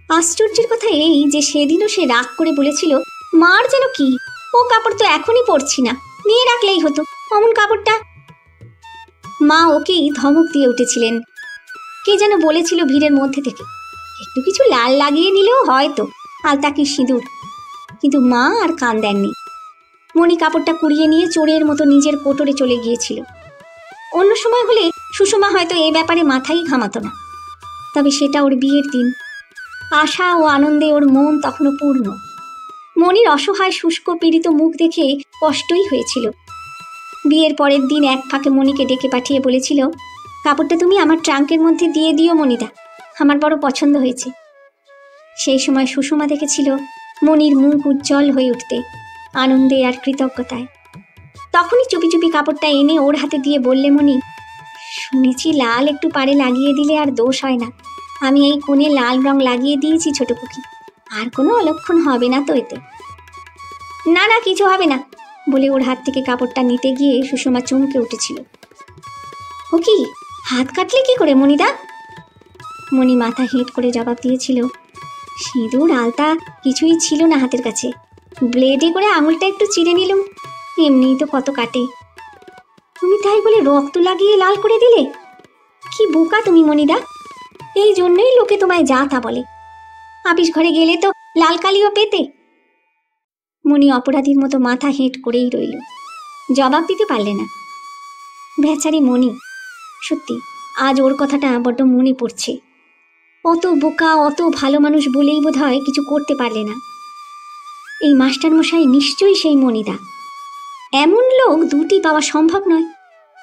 Speaker 1: আশ্চর্যের কথা এই যে সেদিনও সে রাগ করে বলেছিল, মার যেন কি, ও কাপড় তো এখনই পরছি না, নিয়ে রাখলেই হতো, অমন কাপড়টা। মা ওকেই ধমক দিয়ে উঠেছিলেন। কে যেন বলেছিল ভিড়ের মধ্যে থেকে, একটু কিছু লাল লাগিয়ে নিলেও হয়তো, আলতা কি সিঁদুর। কিন্তু মা আর কান দেননি। মণি কাপড়টা কুড়িয়ে নিয়ে চোরের মতো নিজের কোটরে চলে গিয়েছিল। অন্য সময় হলে সুষমা হয়তো এ ব্যাপারে মাথাই ঘামাতো না। তবে সেটা ওর বিয়ের দিন, আশা ও আনন্দে ওর মন তখনও পূর্ণ। মনির অসহায় শুষ্ক পীড়িত মুখ দেখে কষ্টই হয়েছিল। বিয়ের পরের দিন এক ফাঁকে মনিকে ডেকে পাঠিয়ে বলেছিল, কাপড়টা তুমি আমার ট্রাঙ্কের মধ্যে দিয়ে দিও মনিদা, আমার বড় পছন্দ হয়েছে। সেই সময় সুষমা দেখেছিল মনির মুখ উজ্জ্বল হয়ে উঠতে, আনন্দে আর কৃতজ্ঞতায়। তখনই চুপি চুপি কাপড়টা এনে ওর হাতে দিয়ে বললে মনি, শুনেছি লাল একটু পাড়ে লাগিয়ে দিলে আর দোষ হয় না, আমি এই কোণে লাল রং লাগিয়ে দিয়েছি ছোট পুকি, আর কোনো অলক্ষণ হবে না তো এতে। না না, কিছু হবে না বলে ওর হাত থেকে কাপড়টা নিতে গিয়ে সুষমা চমকে উঠেছিল। ও কি, হাত কাটলে কি করে মনিদা? মনি মাথা হেঁট করে জবাব দিয়েছিল, সিঁদুর আলতা কিছুই ছিল না হাতের কাছে, ব্লেডে করে আঙুলটা একটু চিড়ে নিলুম, এমনিই তো কত কাটে। তুমি তাই বলে রক্ত লাগিয়ে লাল করে দিলে? কি বোকা তুমি মনিদা, এই জন্যই লোকে তোমায় যা তা বলে। আপিস ঘরে গেলে তো লাল কালিও পেতে। মনি অপরাধীর মতো মাথা হেঁট করেই রইল, জবাব দিতে পারলে না। বেচারি মনি, সত্যি আজ ওর কথাটা বড্ড মনে পড়ছে। অত বোকা, অত ভালো মানুষ বলেই বোধহয় কিছু করতে পারলে না। এই মাস্টারমশাই নিশ্চয়ই সেই মনিদা। এমন লোক দুটি পাওয়া সম্ভব নয়,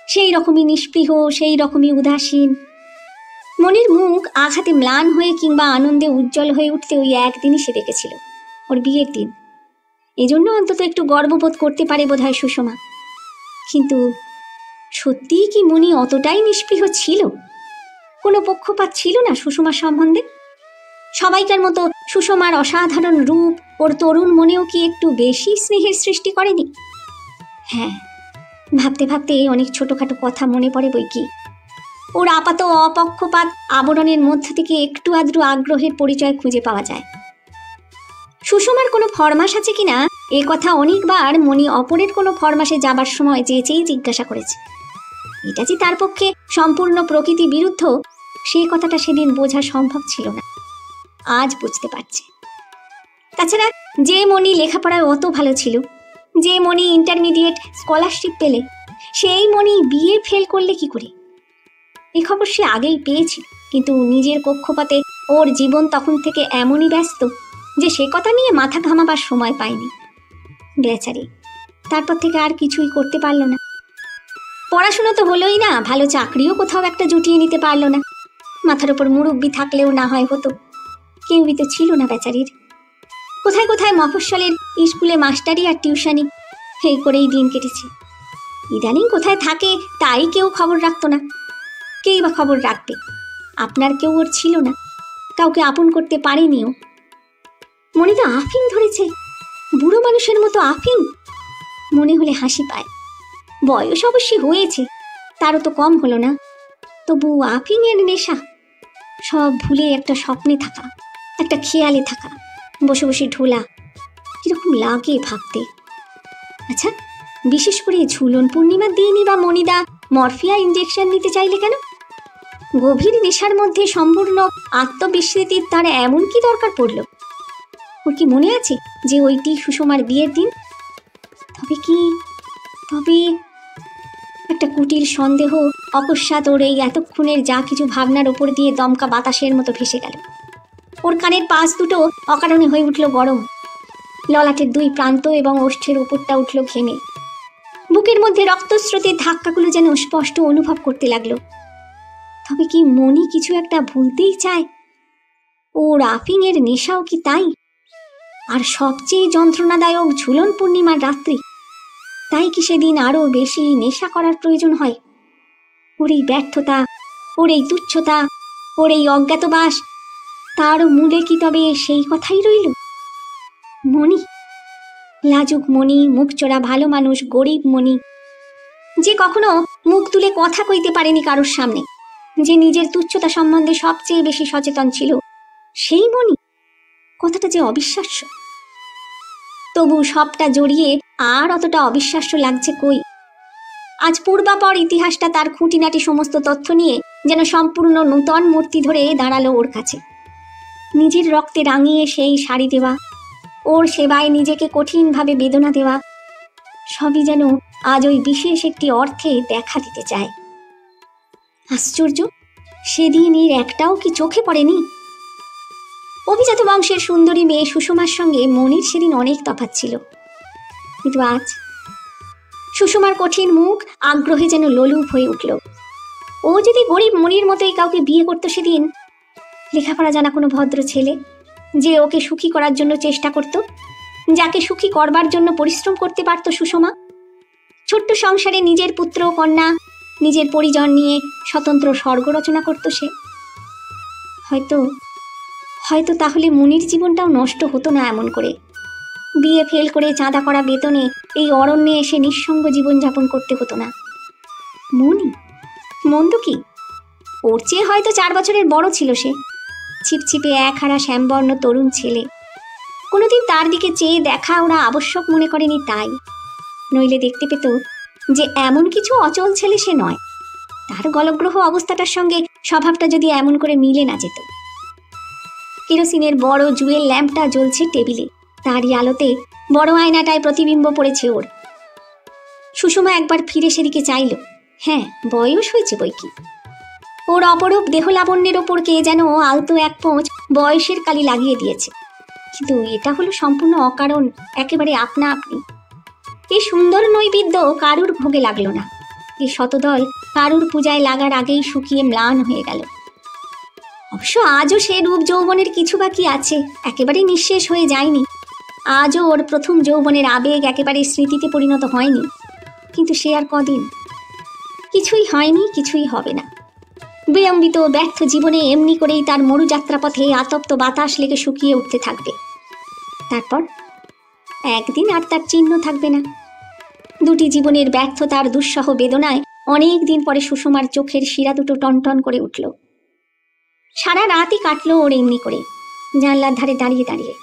Speaker 1: সেই রকমই নিষ্পৃহ, সেই রকমই উদাসীন। মনির মুখ আঘাতে ম্লান হয়ে কিংবা আনন্দে উজ্জ্বল হয়ে উঠতে ওই একদিনই সে দেখেছিল, ওর বিয়ের দিন। এজন্য অন্তত একটু গর্ববোধ করতে পারে বোধহয় সুষমা। কিন্তু সত্যিই কি মনি অতটাই নিষ্পৃহ ছিল? কোনো পক্ষপাত ছিল না সুষমার সম্বন্ধে? সবাইকার মতো সুষমার অসাধারণ রূপ ওর তরুণ মনেও কি একটু বেশি স্নেহের সৃষ্টি করেনি? হ্যাঁ, ভাবতে ভাবতে অনেক ছোটখাটো কথা মনে পড়ে বই কি। ওর আপাত অপক্ষপাত আবরণের মধ্য থেকে একটু আদ্রু আগ্রহের পরিচয় খুঁজে পাওয়া যায়। সুষমার কোনো ফরমাস আছে কিনা এ কথা অনেকবার মনি অপরের কোনো ফরমাসে যাবার সময় চেয়েই জিজ্ঞাসা করেছে। এটা যে তার পক্ষে সম্পূর্ণ প্রকৃতি বিরুদ্ধ, সেই কথাটা সেদিন বোঝা সম্ভব ছিল না, আজ বুঝতে পারছে। তাছাড়া যে মনি লেখাপড়ায় অত ভালো ছিল, যে মনি ইন্টারমিডিয়েট স্কলারশিপ পেলে, সেই মনি বিয়ে ফেল করলে কি করে? এই খবর সে আগেই পেয়েছিল, কিন্তু নিজের পক্ষপাতে ওর জীবন তখন থেকে এমনই ব্যস্ত, যে সে কথা নিয়ে মাথা ঘামাবার সময় পায়নি। বেচারি তারপর থেকে আর কিছুই করতে পারল না। পড়াশুনো তো হলোই না, ভালো চাকরিও কোথাও একটা জুটিয়ে নিতে পারল না। মাথার ওপর মুরব্বি থাকলেও না হয় হতো, কেউই তো ছিল না বেচারির। কোথায় কোথায় মফস্বলের স্কুলে মাস্টারি আর টিউশনি, এই করেই দিন কেটেছে। ইদানিং কোথায় থাকে তাই কেউ খবর রাখতো না। কেই বা খবর রাখবে? আপনার কেউ ওর ছিল না, কাউকে আপন করতে পারেনিও। মনে তো আফিং ধরেছে, বুড়ো মানুষের মতো আফিং। মনে হলে হাসি পায়। বয়স অবশ্যই হয়েছে, তারও তো কম হলো না, তবু আফিং এর নেশা। সব ভুলে একটা স্বপ্নে থাকা, একটা খেয়ালে থাকা, বসে বসে ঢোলা, কিরকম লাগে ভাবতে। আচ্ছা, বিশেষ করে ঝুলন পূর্ণিমার দিনই বা মনিদা মরফিয়া ইঞ্জেকশন নিতে চাইলে কেন? গভীর নেশার মধ্যে সম্পূর্ণ আত্মবিস্মৃতির তার এমন কি দরকার পড়ল? ওর কি মনে আছে যে ওইটি সুষমার বিয়ের দিন? তবে একটা কুটিল সন্দেহ অকস্মাৎ ওর এই এতক্ষণের যা কিছু ভাবনার ওপর দিয়ে দমকা বাতাসের মতো ভেসে গেল। ওর কানের পাশ দুটো অকারণে হয়ে উঠল গরম, ললাটের দুই প্রান্ত এবং ওষ্ঠের উপরটা উঠল ঘেমে। বুকের মধ্যে রক্তস্রোতের ধাক্কাগুলো যেন স্পষ্ট অনুভব করতে লাগলো। তবে কি মনি কিছু একটা ভুলতেই চায়? ওর আফিং এর নেশাও কি তাই? আর সবচেয়ে যন্ত্রণাদায়ক ঝুলন পূর্ণিমার রাত্রি, তাই কি সেদিন আরো বেশি নেশা করার প্রয়োজন হয়? ওর এই ব্যর্থতা, ওর এই তুচ্ছতা, ওর এই অজ্ঞাতবাস, তারও মূলে কি তবে সেই কথাই রইল? মনি, লাজুক মনি, মুখচোরা ভালো মানুষ, গরিব মনি, যে কখনো মুখ তুলে কথা কইতে পারেনি কারোর সামনে, যে নিজের তুচ্ছতা সম্বন্ধে সবচেয়ে বেশি সচেতন ছিল, সেই মনি। কথাটা যে অবিশ্বাস্য। তবু সবটা জড়িয়ে আর অতটা অবিশ্বাস্য লাগছে কই। আজ পূর্বাপর ইতিহাসটা তার খুঁটিনাটি সমস্ত তথ্য নিয়ে যেন সম্পূর্ণ নূতন মূর্তি ধরে দাঁড়ালো ওর কাছে। নিজের রক্তে রাঙিয়ে সেই শাড়ি দেওয়া, ওর সেবায় নিজেকে কঠিনভাবে বেদনা দেওয়া, সবই যেন আজ ওই বিশেষ একটি অর্থে দেখা দিতে চায়। আশ্চর্য, সেদিন এর একটাও কি চোখে পড়েনি? অভিজাত বংশের সুন্দরী মেয়ে সুষমার সঙ্গে মনির সেদিন অনেক তফাৎ ছিল, কিন্তু আজ সুষমার কঠিন মুখ আগ্রহে যেন লোলুপ হয়ে উঠল। ও যদি গরিব মনির মতোই কাউকে বিয়ে করতো সেদিন, লেখাপড়া জানা কোনো ভদ্র ছেলে, যে ওকে সুখী করার জন্য চেষ্টা করত, যাকে সুখী করবার জন্য পরিশ্রম করতে পারত সুষমা, ছোট্ট সংসারে নিজের পুত্র কন্যা, নিজের পরিজন নিয়ে স্বতন্ত্র স্বর্গ রচনা করত সে, হয়তো তাহলে মনির জীবনটাও নষ্ট হতো না এমন করে। বিয়ে ফেল করে চাঁদা করা বেতনে এই অরণ্যে এসে নিঃসঙ্গ জীবনযাপন করতে হতো না। মনি মন্দ কি? ওর চেয়ে হয়তো 4 বছরের বড় ছিল সে। ছিপছিপে একহারা শ্যামবর্ণ তরুণ ছেলে। কোনোদিন তার দিকে চেয়ে দেখা ওরা আবশ্যক মনে করেনি, তাই নইলে দেখতে পেত যে এমন কিছু অচল ছেলে সে নয়। তার গলগ্রহ অবস্থাটার সঙ্গে স্বভাবটা যদি এমন করে মিলে না যেত। কেরোসিনের বড় জুয়েল ল্যাম্পটা জ্বলছে টেবিলে, তারই আলোতে বড় আয়নাটায় প্রতিবিম্ব পড়েছে ওর। সুষমা একবার ফিরে সেদিকে চাইল। হ্যাঁ, বয়স হয়েছে বইকি। ওর অপরূপ দেহলাবণ্যের ওপর কে যেন আলতো এক পোঁচ বয়সের কালি লাগিয়ে দিয়েছে, কিন্তু এটা হলো সম্পূর্ণ অকারণ, একেবারে আপনা আপনি। এই সুন্দর নৈবেদ্য কারুর ভোগে লাগলো না। এই শতদল কারুর পূজায় লাগার আগেই শুকিয়ে ম্লান হয়ে গেল। অবশ্য আজও সে রূপ যৌবনের কিছু বাকি আছে, একেবারে নিঃশেষ হয়ে যায়নি। আজও ওর প্রথম যৌবনের আবেগ একেবারে স্মৃতিতে পরিণত হয়নি, কিন্তু সে আর কদিন। কিছুই হয়নি, কিছুই হবে না। বিলম্বিত ব্যর্থ জীবনে এমনি করেই তার মরুযাত্রাপথে আতপ্ত বাতাস লেগে শুকিয়ে উঠতে থাকবে। তারপর একদিন আর তার চিহ্ন থাকবে না। দুটি জীবনের ব্যর্থতার দুঃসহ বেদনায় অনেক দিন পরে সুষমার চোখের শিরা দুটো টনটন করে উঠল। সারা রাতই কাটলো ওর এমনি করে, জানলার ধারে দাঁড়িয়ে দাঁড়িয়ে।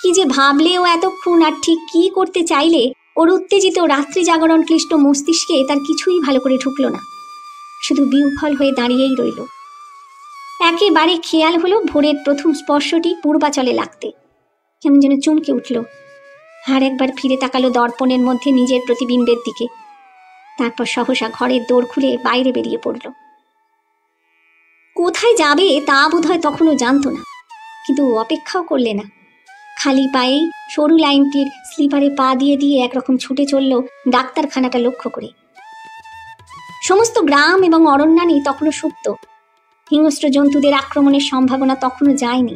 Speaker 1: কি যে ভাবলে ও এতক্ষণ, আর ঠিক কি করতে চাইলে ওর উত্তেজিত রাত্রি জাগরণ ক্লিষ্ট মস্তিষ্কে তার কিছুই ভালো করে ঢুকলো না। শুধু বিহ্বল হয়ে দাঁড়িয়েই রইল। একেবারে খেয়াল হলো ভোরের প্রথম স্পর্শটি পূর্বাচলে লাগতে, কেমন যেন চমকে উঠল। আর একবার ফিরে তাকালো দর্পণের মধ্যে নিজের প্রতিবিম্বের দিকে। তারপর সহসা ঘরের দোর খুলে বাইরে বেরিয়ে পড়ল। কোথায় যাবে তা বোধহয় তখনও জানতো না, কিন্তু অপেক্ষাও করলে না। খালি পায়ে সরু লাইনটির স্লিপারে পা দিয়ে দিয়ে একরকম ছুটে চলল ডাক্তারখানাটা লক্ষ্য করে। সমস্ত গ্রাম এবং অরণ্যানি তখনও সুপ্ত, হিংস্র জন্তুদের আক্রমণের সম্ভাবনা তখনও যায়নি।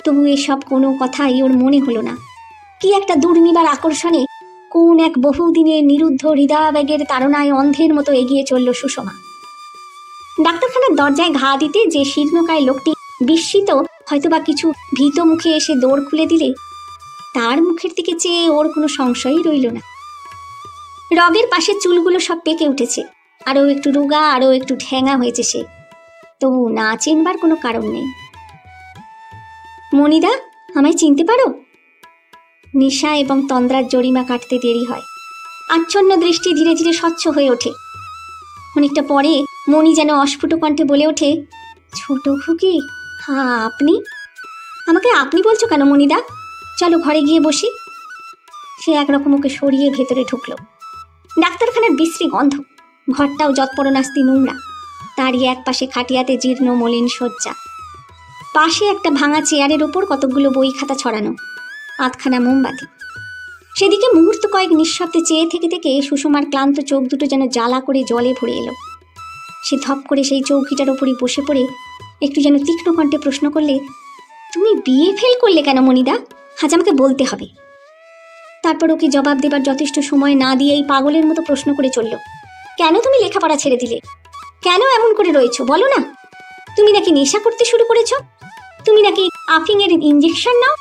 Speaker 1: তবু এসব কোনো কথাই ওর মনে হলো না। কি একটা দুর্নিবার আকর্ষণে কোন এক বহুদিনের নিরুদ্ধ হৃদয়াবেগের তাড়নায় অন্ধের মতো এগিয়ে চলল সুষমা। ডাক্তারখানার দরজায় ঘা দিতে যে শীর্ণকায় লোকটি বিস্মিত, হয়তোবা কিছু ভীত মুখে এসে দৌড় খুলে দিলে তার মুখের দিকে চেয়ে ওর কোনো সংশয়ই রইল না। রগের পাশের চুলগুলো সব পেকে উঠেছে, আরও একটু রোগা, আরও একটু ঠ্যাঙা হয়েছে সে। তবু না চিনবার কোনো কারণ নেই। মণিদা, আমায় চিনতে পারো? নিশা এবং তন্দ্রার জরিমা কাটতে দেরি হয়। আচ্ছন্ন দৃষ্টি ধীরে ধীরে স্বচ্ছ হয়ে ওঠে। অনেকটা পরে মণি যেন অস্ফুট কণ্ঠে বলে ওঠে, ছোট খুকি, হ্যাঁ আপনি? আমাকে আপনি বলছো কেন মণিদা? চলো ঘরে গিয়ে বসি। সে একরকম ওকে সরিয়ে ভেতরে ঢুকলো। ডাক্তারখানার বিশ্রী গন্ধ, ঘরটাও যৎপরনাস্তি নোংরা। তারই এক পাশে খাটিয়াতে জীর্ণ মলিন শয্যা, পাশে একটা ভাঙা চেয়ারের ওপর কতকগুলো বই খাতা ছড়ানো, আধখানা মোমবাতি। সেদিকে মুহূর্ত কয়েক নিঃশব্দে চেয়ে থেকে থেকে সুষমার ক্লান্ত চোখ দুটো যেন জ্বালা করে জলে ভরে এলো। সে ধপ করে সেই চৌকিটার ওপরই বসে পড়ে একটু যেন তীক্ষ্ণ কণ্ঠে প্রশ্ন করলে, তুমি বিয়ে ফেল করলে কেন মণিদা? আজ আমাকে বলতে হবে। তারপর ওকে জবাব দেবার যথেষ্ট সময় না দিয়েই পাগলের মতো প্রশ্ন করে চলল, কেন তুমি লেখাপড়া ছেড়ে দিলে? কেন এমন করে রয়েছো বলো না? তুমি নাকি নেশা করতে শুরু করেছ? তুমি নাকি আফিংয়ের ইঞ্জেকশন নাও?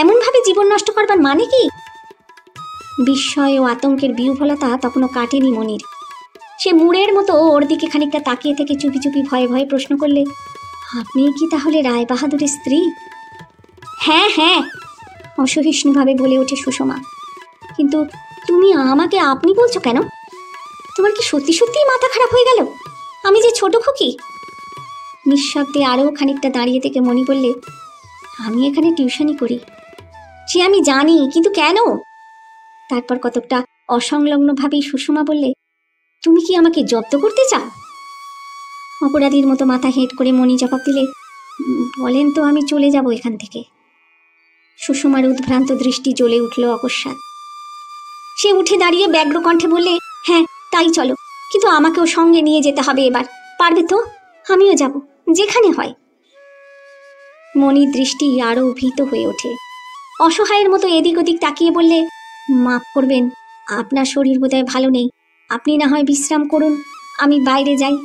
Speaker 1: এমনভাবে জীবন নষ্ট করবার মানে কি? বিস্ময় ও আতঙ্কের বিহ্বলতা তখনও কাটেনি মনির। সে মুড়ের মতো ওর দিকে খানিকটা তাকিয়ে থেকে চুপি চুপি ভয়ে ভয়ে প্রশ্ন করলে, আপনি কি তাহলে রায় বাহাদুরের স্ত্রী? হ্যাঁ হ্যাঁ, অসহিষ্ণুভাবে বলে ওঠে সুষমা। কিন্তু তুমি আমাকে আপনি বলছো কেন? তোমার কি সত্যি সত্যিই মাথা খারাপ হয়ে গেল? আমি যে ছোট খুকি। নিঃশব্দে আরও খানিকটা দাঁড়িয়ে থেকে মণি বললে, আমি এখানে টিউশনি করি। সে আমি জানি, কিন্তু কেন? তারপর কতকটা অসংলগ্নভাবেই সুষমা বললে, তুমি কি আমাকে জব্দ করতে চাও? অপরাধীর মতো মাথা হেঁট করে মণি জবাব দিলে, বলেন তো আমি চলে যাব এখান থেকে। সুষমার উদ্ভ্রান্ত দৃষ্টি জ্বলে উঠল অকস্মাৎ। সে উঠে দাঁড়িয়ে ব্যগ্র কণ্ঠে বললে, হ্যাঁ তাই চলো, কিন্তু আমাকেও সঙ্গে নিয়ে যেতে হবে এবার। পারবে তো? আমিও যাব, যেখানে হয়। মণির দৃষ্টি আরও ভীত হয়ে ওঠে। অসহায়ের মতো এদিক ওদিক তাকিয়ে বললে, মাফ করবেন, আপনার শরীর বোধহয় ভালো নেই, আপনি না হয় বিশ্রাম করুন, আমি বাইরে যাই।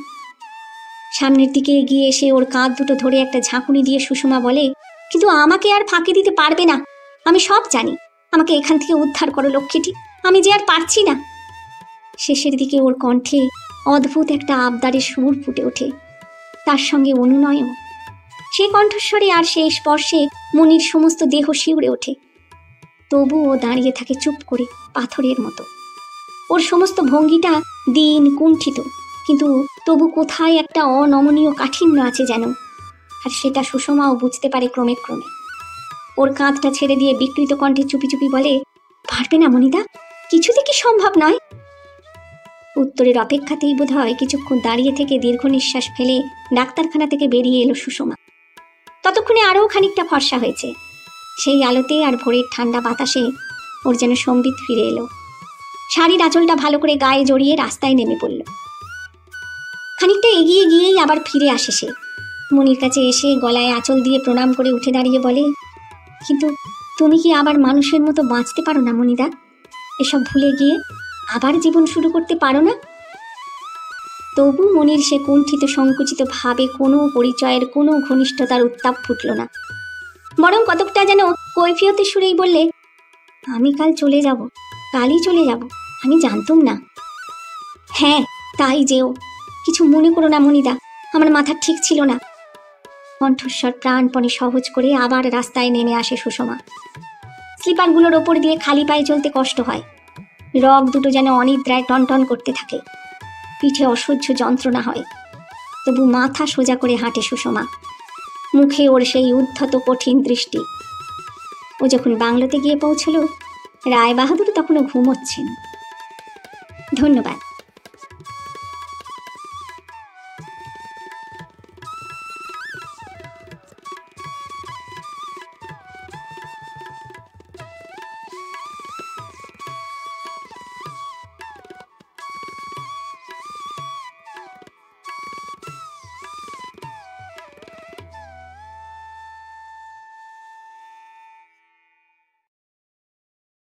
Speaker 1: সামনের দিকে এগিয়ে এসে ওর কাঁধ দুটো ধরে একটা ঝাঁকুনি দিয়ে সুষমা বলে, কিন্তু আমাকে আর ফাঁকি দিতে পারবে না, আমি সব জানি। আমাকে এখান থেকে উদ্ধার করো লক্ষ্মীটি, আমি যে আর পারছি না। শেষের দিকে ওর কণ্ঠে অদ্ভুত একটা আবদারের সুর ফুটে ওঠে, তার সঙ্গে অনুনয়ও। সে কণ্ঠস্বরে আর সেই স্পর্শে মনির সমস্ত দেহ শিউরে ওঠে। তবু ও দাঁড়িয়ে থাকে চুপ করে, পাথরের মতো। ওর সমস্ত ভঙ্গিটা দিন কুণ্ঠিত, কিন্তু তবু কোথায় একটা অনমনীয় কাঠিন্য আছে যেন, আর সেটা সুষমাও বুঝতে পারে ক্রমে ক্রমে। ওর কাঁধটা ছেড়ে দিয়ে বিকৃত কণ্ঠে চুপি চুপি বলে, পারবে না মনিদা? কিছুতে কি সম্ভব নয়? উত্তরের অপেক্ষাতেই বোধ হয় কিছুক্ষণ দাঁড়িয়ে থেকে দীর্ঘ নিঃশ্বাস ফেলে ডাক্তারখানা থেকে বেরিয়ে এলো সুষমা। ততক্ষণে আরও খানিকটা ফর্সা হয়েছে। সেই আলোতে আর ভোরের ঠান্ডা বাতাসে ওর যেন সম্বিত ফিরে এলো। শাড়ির আঁচলটা ভালো করে গায়ে জড়িয়ে রাস্তায় নেমে পড়ল। খানিকটা এগিয়ে গিয়েই আবার ফিরে আসে সে। মনির কাছে এসে গলায় আঁচল দিয়ে প্রণাম করে উঠে দাঁড়িয়ে বলে, কিন্তু তুমি কি আবার মানুষের মতো বাঁচতে পারো না মনিদা? এসব ভুলে গিয়ে আবার জীবন শুরু করতে পারো না? তবু মনির সে কুণ্ঠিত সংকুচিত ভাবে কোনো পরিচয়ের, কোনো ঘনিষ্ঠতার উত্তাপ ফুটল না। বরং কতকটা যেন কৈফিয়তের সুরেই বললে, আমি কাল চলে যাব, কালই চলে যাব, আমি জানতুম না। হ্যাঁ তাই যেও, কিছু মনে করো না মনিদা, আমার মাথা ঠিক ছিল না। কণ্ঠস্বর প্রাণপণে সহজ করে আবার রাস্তায় নেমে আসে সুষমা। স্লিপারগুলোর ওপর দিয়ে খালি পায়ে চলতে কষ্ট হয়। রগ দুটো যেন অনিদ্রায় টনটন করতে থাকে, পিঠে অসহ্য যন্ত্রণা হয়। তবু মাথা সোজা করে হাঁটে সুষমা, মুখে ওর সেই উদ্ধত কঠিন দৃষ্টি। ও যখন বাংলোতে গিয়ে পৌঁছল, রায় বাহাদুর তখনও ঘুমোচ্ছেন। ধন্যবাদ।